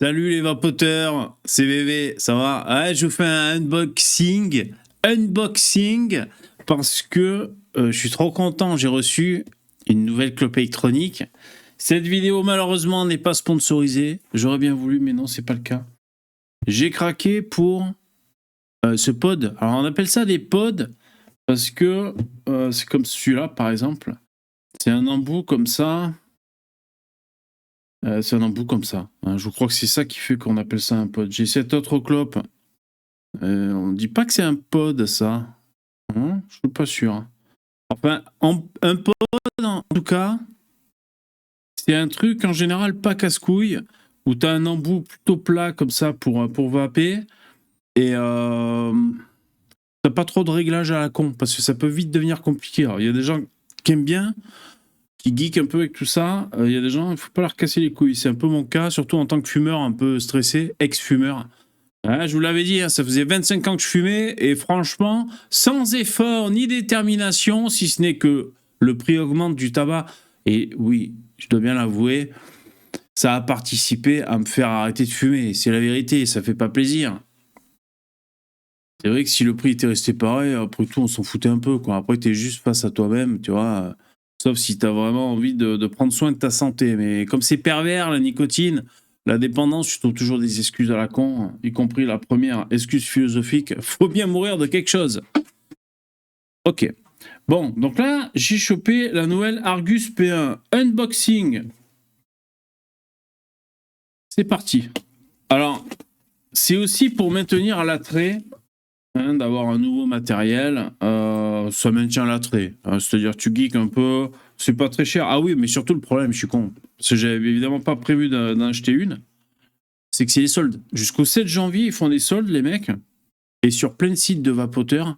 Salut les vapoteurs, c'est VV, ça va? Ouais, je vous fais un unboxing, parce que je suis trop content, j'ai reçu une nouvelle clope électronique. Cette vidéo malheureusement n'est pas sponsorisée, j'aurais bien voulu mais non, c'est pas le cas. J'ai craqué pour ce pod. Alors on appelle ça des pods parce que c'est comme celui-là par exemple. C'est un embout comme ça. C'est un embout comme ça, hein. Je crois que c'est ça qui fait qu'on appelle ça un pod. J'ai cette autre clope. On ne dit pas que c'est un pod, ça. Hein, je suis pas sûr, hein. Enfin, un pod, en tout cas, c'est un truc en général pas casse-couille, où tu as un embout plutôt plat comme ça pour vaper, et t'as pas trop de réglages à la con, parce que ça peut vite devenir compliqué. Alors, il y a des gens qui aiment bien, qui geekent un peu avec tout ça. Il y a des gens, il faut pas leur casser les couilles. C'est un peu mon cas, surtout en tant que fumeur un peu stressé, ex-fumeur. Ouais, je vous l'avais dit, hein, ça faisait 25 ans que je fumais et franchement, sans effort ni détermination, si ce n'est que le prix augmente du tabac, et oui, je dois bien l'avouer, ça a participé à me faire arrêter de fumer. C'est la vérité, ça fait pas plaisir. C'est vrai que si le prix était resté pareil, après tout, on s'en foutait un peu, quoi. Après, t'es juste face à toi-même, tu vois. Sauf si t'as vraiment envie de prendre soin de ta santé. Mais comme c'est pervers, la nicotine, la dépendance, tu trouves toujours des excuses à la con, y compris la première excuse philosophique. Faut bien mourir de quelque chose. Ok. Bon, donc là, j'ai chopé la nouvelle Argus P1. Unboxing. C'est parti. Alors, c'est aussi pour maintenir l'attrait, hein, d'avoir un nouveau matériel. Ça maintient l'attrait, hein. C'est-à-dire tu geeks un peu, c'est pas très cher. Ah oui, mais surtout le problème, je suis con, parce que j'avais évidemment pas prévu d'en acheter une, c'est que c'est les soldes. Jusqu'au 7 janvier, ils font des soldes, les mecs, et sur plein de sites de vapoteurs,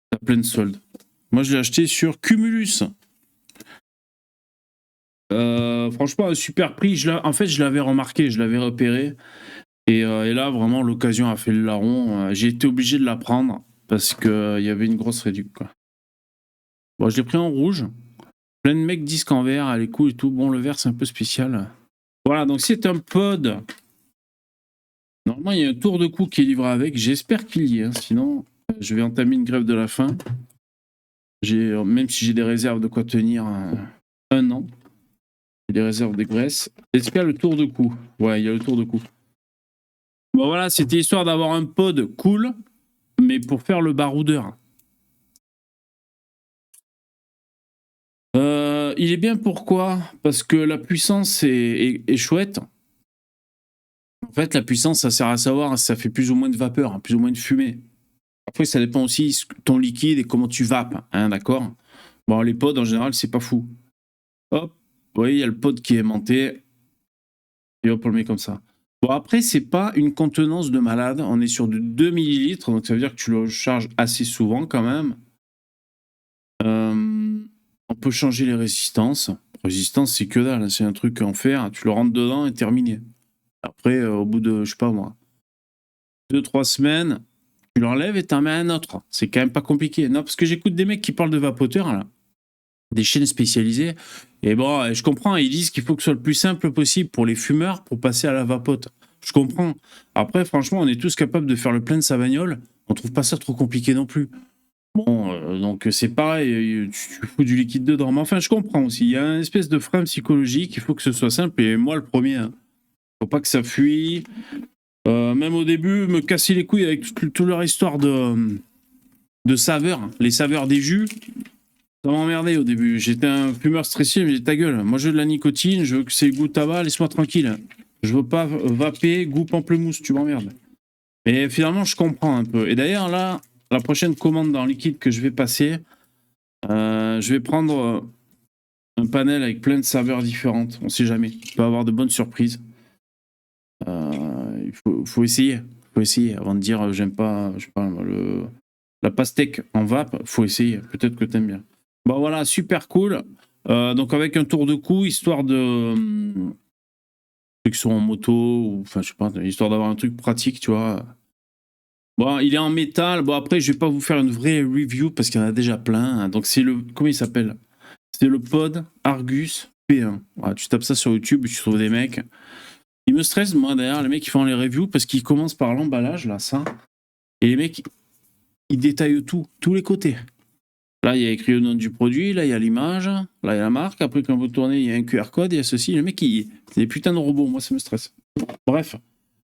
t'as plein de soldes. Moi, je l'ai acheté sur Cumulus. Franchement, un super prix. En fait, je l'avais remarqué, je l'avais repéré. Et là, vraiment, l'occasion a fait le larron. J'ai été obligé de la prendre parce qu'il y avait une grosse réduction, quoi. Bon, je l'ai pris en rouge. Plein de mecs disent qu'en vert, elle est cool et tout. Bon, le vert, c'est un peu spécial. Voilà, donc c'est un pod. Normalement, il y a un tour de cou qui est livré avec. J'espère qu'il y est, hein. Sinon, je vais entamer une grève de la faim. Même si j'ai des réserves de quoi tenir un an. J'ai des réserves de graisse. Est-ce qu'il y a le tour de cou? Ouais, il y a le tour de cou. Bon, voilà, c'était histoire d'avoir un pod cool, mais pour faire le baroudeur. Il est bien, pourquoi? Parce que la puissance est chouette. En fait, la puissance, ça sert à savoir si ça fait plus ou moins de vapeur, hein, plus ou moins de fumée. Après, ça dépend aussi de ton liquide et comment tu vapes, hein, d'accord? Bon, les pods, en général, c'est pas fou. Hop, vous voyez, il y a le pod qui est aimanté. Et hop, on le met comme ça. Bon, après, c'est pas une contenance de malade. On est sur de 2 millilitres, donc ça veut dire que tu le charges assez souvent quand même. On peut changer les résistances. Résistance, c'est que dalle, c'est un truc en fer. Tu le rentres dedans et terminé. Après, au bout de, je sais pas moi, 2-3 semaines, tu l'enlèves et t'en mets un autre. C'est quand même pas compliqué. Non, parce que j'écoute des mecs qui parlent de vapoteurs, là, des chaînes spécialisées. Et bon, je comprends, ils disent qu'il faut que ce soit le plus simple possible pour les fumeurs pour passer à la vapote. Je comprends. Après, franchement, on est tous capables de faire le plein de sa bagnole. On trouve pas ça trop compliqué non plus. Bon, donc c'est pareil, tu fous du liquide dedans. Mais enfin, je comprends aussi. Il y a une espèce de frein psychologique, il faut que ce soit simple. Et moi, le premier, hein. Faut pas que ça fuit. Même au début, me casser les couilles avec toute leur histoire de saveurs, hein. Les saveurs des jus, ça m'emmerdait au début. J'étais un fumeur stressé, mais j'ai ta gueule. Moi, je veux de la nicotine, je veux que c'est goût tabac, laisse-moi tranquille. Je veux pas vaper, goût pamplemousse, tu m'emmerdes. Mais finalement, je comprends un peu. Et d'ailleurs, là, la prochaine commande dans liquide que je vais passer, je vais prendre un panel avec plein de saveurs différentes. On sait jamais. Il peut y avoir de bonnes surprises. Il faut essayer. Faut essayer avant de dire j'aime pas, je sais pas, la pastèque en vape. Faut essayer. Peut-être que t'aimes bien. Bon voilà, super cool. Donc avec un tour de cou, histoire de ceux qui sont en moto, ou enfin je sais pas, histoire d'avoir un truc pratique, tu vois. Bon, il est en métal. Bon après, je vais pas vous faire une vraie review parce qu'il y en a déjà plein, hein. Donc c'est le, comment il s'appelle? C'est le pod Argus P1. Voilà, tu tapes ça sur YouTube, tu trouves des mecs. me stresse, moi, d'ailleurs, les mecs qui font les reviews, parce qu'ils commencent par l'emballage, là, ça. Et les mecs, ils détaillent tout, tous les côtés. Là, il y a écrit le nom du produit, là, il y a l'image, là, il y a la marque. Après, quand vous tournez, il y a un QR code, il y a ceci. Le mec, c'est des putains de robots, moi, ça me stresse. Bref.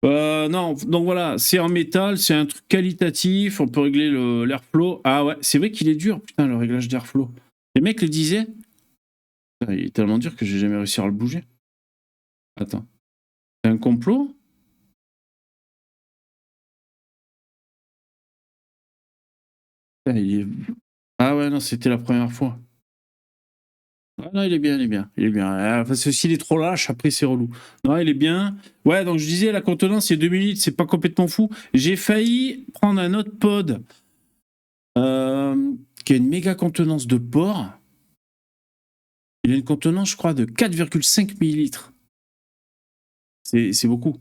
Non, donc voilà, c'est en métal, c'est un truc qualitatif, on peut régler l'airflow. Ah ouais, c'est vrai qu'il est dur, putain, le réglage d'airflow. Les mecs le disaient. Putain, il est tellement dur que j'ai jamais réussi à le bouger. Attends. C'est un complot? Putain, Ah ouais, non, c'était la première fois. Ah non, il est bien, il est bien, il est bien. Parce que s'il est trop lâche, après c'est relou. Non, il est bien. Ouais, donc je disais, la contenance, c'est 2000 litres, c'est pas complètement fou. J'ai failli prendre un autre pod qui a une méga contenance de porc. Il a une contenance, je crois, de 4,5 millilitres. C'est beaucoup.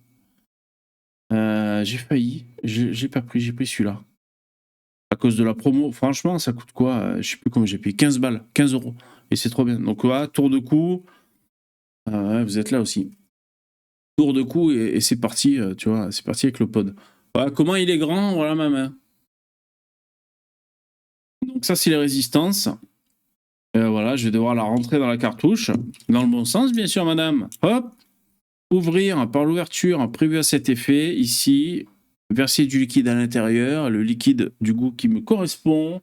J'ai failli. J'ai pas pris, j'ai pris celui-là. À cause de la promo, franchement, ça coûte quoi? Je sais plus combien j'ai payé. 15 balles, 15 euros. Et c'est trop bien. Donc, voilà, tour de cou. Ouais, vous êtes là aussi. Tour de cou et c'est parti, tu vois, c'est parti avec le pod. Voilà, comment il est grand? Voilà ma main. Donc, ça, c'est les résistances. Voilà, je vais devoir la rentrer dans la cartouche. Dans le bon sens, bien sûr, madame. Hop. Ouvrir par l'ouverture prévue à cet effet. Ici, verser du liquide à l'intérieur. Le liquide du goût qui me correspond.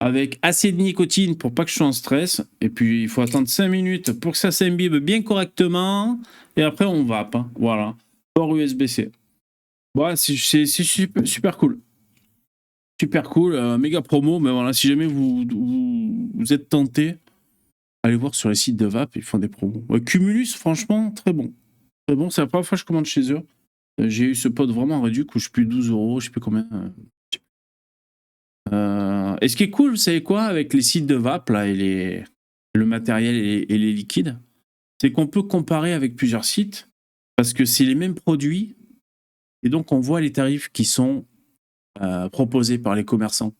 Avec assez de nicotine pour pas que je sois en stress. Et puis, il faut attendre 5 minutes pour que ça s'imbibe bien correctement. Et après, on vape. Hein. Voilà. Port USB-C. Ouais, c'est super, super cool. Super cool. Méga promo. Mais voilà, si jamais vous êtes tenté, allez voir sur les sites de vape. Ils font des promos. Cumulus, franchement, très bon. Très bon. C'est la première fois que je commande chez eux. J'ai eu ce pod vraiment réduit, coûte plus 12 euros, je sais plus combien. Et ce qui est cool, vous savez quoi, avec les sites de vape là, et le matériel et les liquides, c'est qu'on peut comparer avec plusieurs sites parce que c'est les mêmes produits et donc on voit les tarifs qui sont proposés par les commerçants.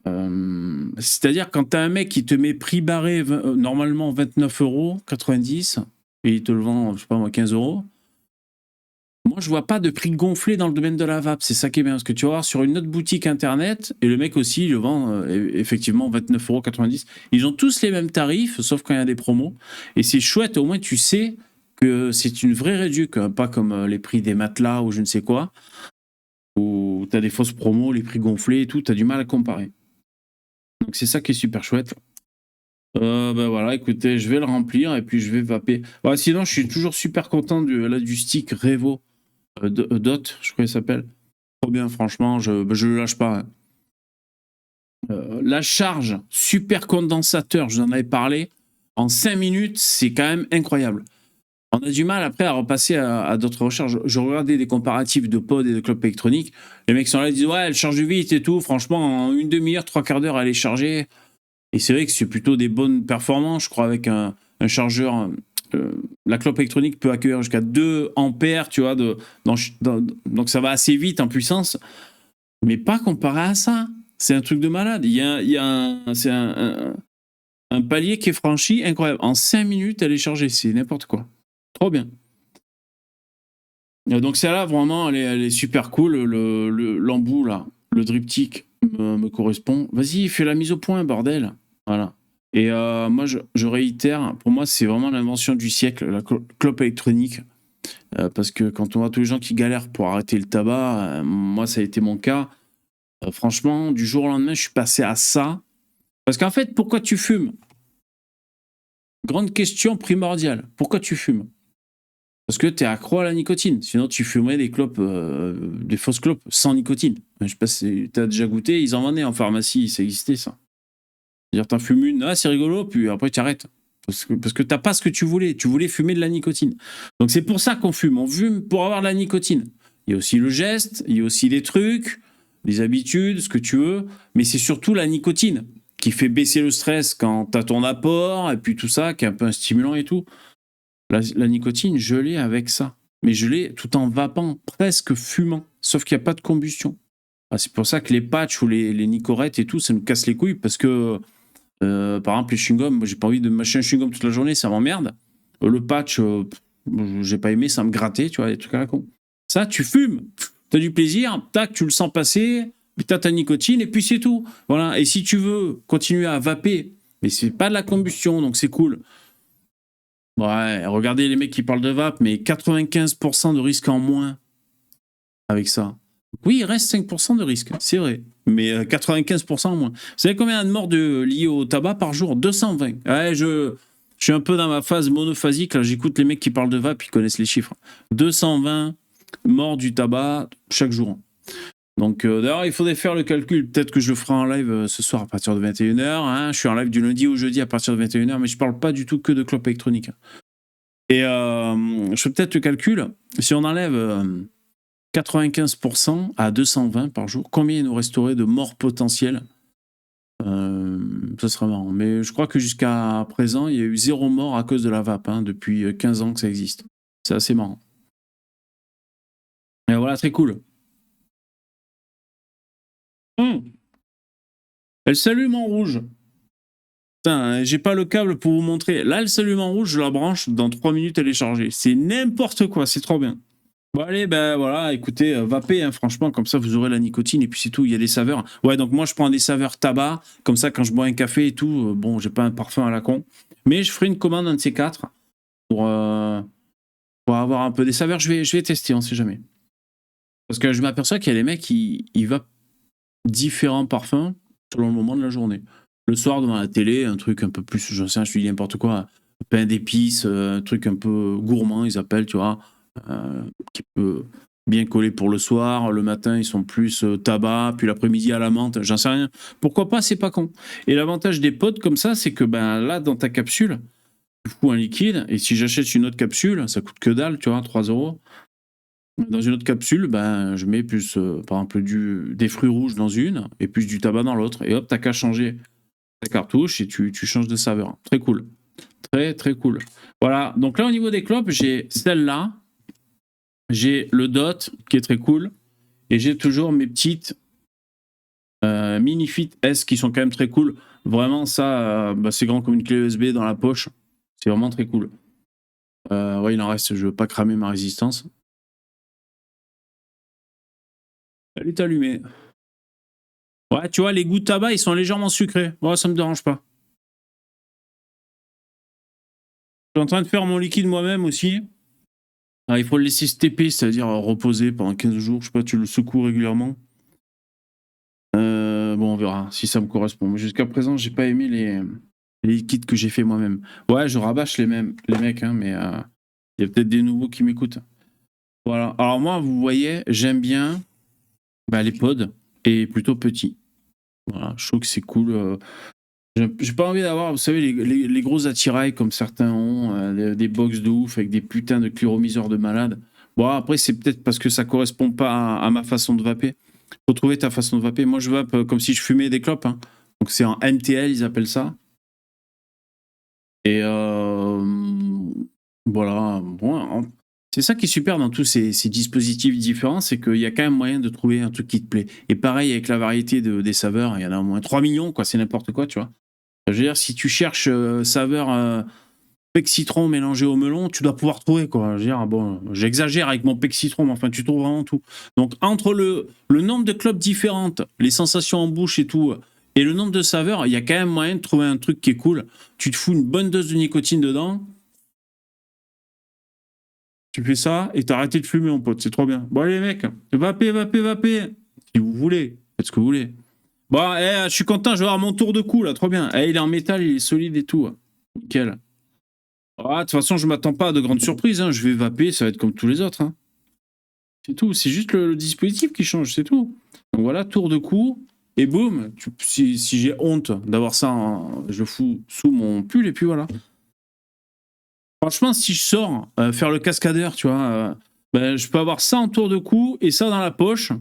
C'est-à-dire quand tu as un mec qui te met prix barré normalement 29,90 € et il te le vend, je sais pas moi, 15 €. Moi, je vois pas de prix gonflé dans le domaine de la vape. C'est ça qui est bien. Parce que tu vas voir sur une autre boutique internet, et le mec aussi, il le vend effectivement 29,90 €. Ils ont tous les mêmes tarifs, sauf quand il y a des promos. Et c'est chouette, au moins tu sais que c'est une vraie réduction, pas comme les prix des matelas ou je ne sais quoi, où tu as des fausses promos, les prix gonflés et tout, tu as du mal à comparer. Donc c'est ça qui est super chouette. Ben voilà, écoutez, je vais le remplir et puis je vais vaper. Ouais, sinon, je suis toujours super content du stick Revo. Dot, je crois qu'il s'appelle. Trop bien, franchement, je le lâche pas. La charge, super condensateur, je vous en avais parlé. En 5 minutes, c'est quand même incroyable. On a du mal après à repasser à d'autres recharges. Je regardais des comparatifs de pod et de clopes électroniques. Les mecs sont là, ils disent ouais, elle charge vite et tout. Franchement, en une demi-heure, 3/4 d'heure, elle est chargée. Et c'est vrai que c'est plutôt des bonnes performances, je crois, avec un chargeur. La clope électronique peut accueillir jusqu'à 2 ampères, tu vois, donc ça va assez vite en puissance, mais pas comparé à ça. C'est un truc de malade. Il y a c'est un palier qui est franchi incroyable. En 5 minutes, elle est chargée, c'est n'importe quoi. Trop bien. Donc celle-là, vraiment, elle est super cool. L'embout, là, le diptyque me correspond. Vas-y, fais la mise au point, bordel. Voilà. Et moi, je réitère, pour moi, c'est vraiment l'invention du siècle, la clope électronique. Parce que quand on voit tous les gens qui galèrent pour arrêter le tabac, moi, ça a été mon cas. Franchement, du jour au lendemain, je suis passé à ça. Parce qu'en fait, pourquoi tu fumes? Grande question primordiale. Pourquoi tu fumes? Parce que tu es accro à la nicotine. Sinon, tu fumerais des clopes, des fausses clopes sans nicotine. Je sais pas si tu as déjà goûté, ils en vendaient en pharmacie, ça existait ça. C'est-à-dire, t'en fumes une, ah, c'est rigolo, puis après, tu arrêtes. Parce que t'as pas ce que tu voulais. Tu voulais fumer de la nicotine. Donc, c'est pour ça qu'on fume. On fume pour avoir de la nicotine. Il y a aussi le geste, il y a aussi les trucs, les habitudes, ce que tu veux. Mais c'est surtout la nicotine qui fait baisser le stress quand t'as ton apport, et puis tout ça, qui est un peu un stimulant et tout. La nicotine, je l'ai avec ça. Mais je l'ai tout en vapant, presque fumant. Sauf qu'il n'y a pas de combustion. C'est pour ça que les patchs ou les nicorettes et tout, ça nous casse les couilles parce que par exemple, les chewing-gums, moi j'ai pas envie de mâcher un chewing-gum toute la journée, ça m'emmerde. Le patch, J'ai pas aimé, ça me grattait, tu vois, des trucs à la con. Ça, tu fumes, t'as du plaisir, tac, tu le sens passer, puis t'as ta nicotine, et puis c'est tout. Voilà. Et si tu veux continuer à vaper, mais c'est pas de la combustion, donc c'est cool. Ouais, regardez les mecs qui parlent de vape, mais 95% de risque en moins avec ça. Oui, il reste 5% de risque, c'est vrai. Mais 95% en moins. Vous savez combien de morts liées au tabac par jour? 220. Ouais, je suis un peu dans ma phase monophasique. Là, j'écoute les mecs qui parlent de vape, ils connaissent les chiffres. 220 morts du tabac chaque jour. Donc, d'ailleurs, il faudrait faire le calcul. Peut-être que je le ferai en live ce soir à partir de 21h. Hein. Je suis en live du lundi au jeudi à partir de 21h, mais je parle pas du tout que de clopes électroniques. Et je fais peut-être le calcul. Si on enlève 95% à 220 par jour, combien il nous resterait de morts potentielles? Ça sera marrant. Mais je crois que jusqu'à présent, il y a eu 0 mort à cause de la vape, hein, depuis 15 ans que ça existe. C'est assez marrant. Et voilà, très cool. Elle s'allume en rouge. Putain, j'ai pas le câble pour vous montrer. Là, elle s'allume en rouge, je la branche, dans 3 minutes, elle est chargée. C'est n'importe quoi, c'est trop bien. Bon allez, ben voilà, écoutez, vapez, hein, franchement, comme ça vous aurez la nicotine et puis c'est tout, il y a des saveurs. Ouais, donc moi je prends des saveurs tabac, comme ça quand je bois un café et tout, bon, j'ai pas un parfum à la con, mais je ferai une commande un de ces quatre pour avoir un peu des saveurs, je vais tester, on sait jamais. Parce que je m'aperçois qu'il y a des mecs qui vapent différents parfums selon le moment de la journée. Le soir devant la télé, un truc un peu plus, j'en sais rien, je te dis n'importe quoi, pain d'épices, un truc un peu gourmand, ils appellent, tu vois. Qui peut bien coller pour le soir. Le matin, ils sont plus tabac, puis l'après-midi à la menthe, j'en sais rien. Pourquoi pas, c'est pas con. Et l'avantage des pods comme ça, c'est que ben, là, dans ta capsule, tu fous un liquide, et si j'achète une autre capsule, ça coûte que dalle, tu vois, 3 €. Dans une autre capsule, ben, je mets plus, par exemple, des fruits rouges dans une, et plus du tabac dans l'autre. Et hop, t'as qu'à changer ta cartouche, et tu changes de saveur. Très cool. Très, très cool. Voilà, donc là, au niveau des clopes, j'ai celle-là, j'ai le Dot qui est très cool et j'ai toujours mes petites Mini Fit S qui sont quand même très cool. Vraiment, ça, c'est grand comme une clé USB dans la poche. C'est vraiment très cool. Ouais, il en reste, je veux pas cramer ma résistance. Elle est allumée. Ouais, tu vois, les goûts de tabac, ils sont légèrement sucrés. Ouais, ça me dérange pas. Je suis en train de faire mon liquide moi-même aussi. Alors, il faut le laisser steper, c'est-à-dire reposer pendant 15 jours. Je sais pas, tu le secoues régulièrement. Bon, on verra si ça me correspond. Mais jusqu'à présent, j'ai pas aimé les liquides que j'ai fait moi-même. Ouais, je rabâche les mecs, hein, mais il y a peut-être des nouveaux qui m'écoutent. Voilà. Alors moi, vous voyez, j'aime bien les pods et plutôt petits. Voilà, je trouve que c'est cool. J'ai pas envie d'avoir, vous savez, les gros attirails comme certains ont, des box de ouf avec des putains de cliromiseurs de malade. Bon, après, c'est peut-être parce que ça correspond pas à ma façon de vaper. Faut trouver ta façon de vaper. Moi, je vape comme si je fumais des clopes. Hein. Donc, c'est en MTL, ils appellent ça. Et voilà. Bon, c'est ça qui est super dans tous ces dispositifs différents, c'est qu'il y a quand même moyen de trouver un truc qui te plaît. Et pareil avec la variété des saveurs, il y en a au moins 3 millions, quoi. C'est n'importe quoi, tu vois. Je veux dire, si tu cherches saveur pec citron mélangé au melon, tu dois pouvoir trouver, quoi. Je veux dire, bon, j'exagère avec mon pec citron, mais enfin, tu trouves vraiment tout. Donc, entre le nombre de clopes différentes, les sensations en bouche et tout, et le nombre de saveurs, il y a quand même moyen de trouver un truc qui est cool. Tu te fous une bonne dose de nicotine dedans, tu fais ça, et t'as arrêté de fumer, mon pote. C'est trop bien. Bon, allez, mecs, vapez. Si vous voulez, faites ce que vous voulez. Bon, je suis content, je vais avoir mon tour de cou, là, trop bien. Il est en métal, il est solide et tout. Nickel. Ah, de toute façon, je m'attends pas à de grandes surprises. Hein. Je vais vaper, ça va être comme tous les autres. Hein. C'est tout. C'est juste le dispositif qui change, c'est tout. Donc voilà, tour de cou. Et boum, si j'ai honte d'avoir ça, je le fous sous mon pull et puis voilà. Franchement, si je sors faire le cascadeur, tu vois, je peux avoir ça en tour de cou et ça dans la poche.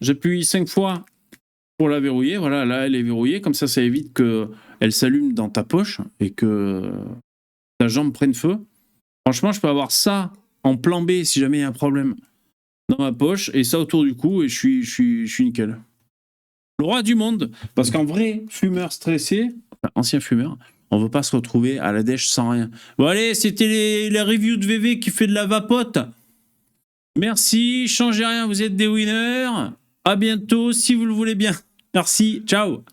J'appuie 5 fois pour la verrouiller. Voilà, là, elle est verrouillée. Comme ça évite qu'elle s'allume dans ta poche et que ta jambe prenne feu. Franchement, je peux avoir ça en plan B si jamais il y a un problème dans ma poche et ça autour du cou et je suis nickel. Le roi du monde, parce qu'en vrai fumeur stressé, ancien fumeur, On veut pas se retrouver à la dèche sans rien. Bon allez, c'était les reviews de VV qui fait de la vapote. Merci, changez rien, vous êtes des winners. À bientôt si vous le voulez bien. Merci, ciao.